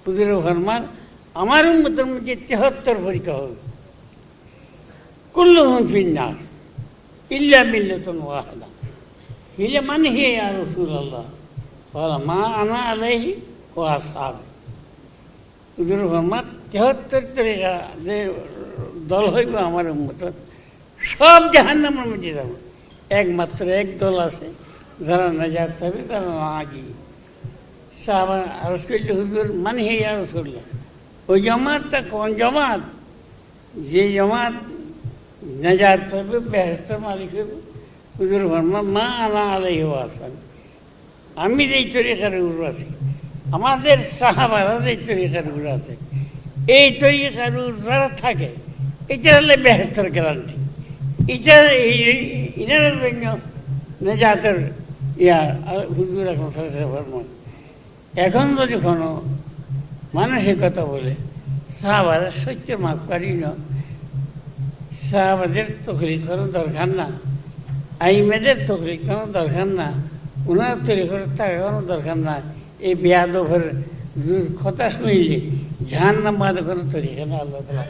হুজুরে ফরমান আমার উম্মতের মধ্যে 73 ফরিকা হবে, কুল্লুহুম ফিন্নার ইল্লা মিল্লাতুন ওয়াহিদা। কিলে মান হি ইয়া রাসূলুল্লাহ? বলা মা আনা আলাইহি ওয়া আসহাবি। হুজুরে ফরমান 73 তরিকা যে দল হইব আমার উম্মতের, সব জাহান্নামের মধ্যে যাবে, একমাত্র এক দল আছে যারা নাজাত পাবে, তারা নাজি। সাহাবা আরজ করল হুজুর মান হি ইয়া রাসূলুল্লাহ? ওই জামাতটা কোন জামাত? যে জামাত নাজাত পাবে, বেহেশতের মালিক হবে। হুজুর ফরমান মা আনা আলাইহি ওয়া আসহাবি, আমি যেই তরিকার উপর আছি, আমাদের সাহাবারা যেই তরিকার উপর আছে, এই তরিকার উপর যারা থাকে, এটা হলে বেহেশতের গ্যারান্টি। এটা ইনার জন্য নাজাতের হুজুর এখন ফরমান। এখন যদি কোনো মানুষের কথা বলে সাহাবারা সত্য মাফ করি না, সাহাবাদের তকলিফ করার দরকার না, আইমেদের তকলিফ করার দরকার না, ওনার তরিকার থাকা কোনো দরকার না, এই বেয়াদবের কথা শুনলে জাহান্নাম বাঁধে কোনো তরিকা না আল্লাহ তাআলা।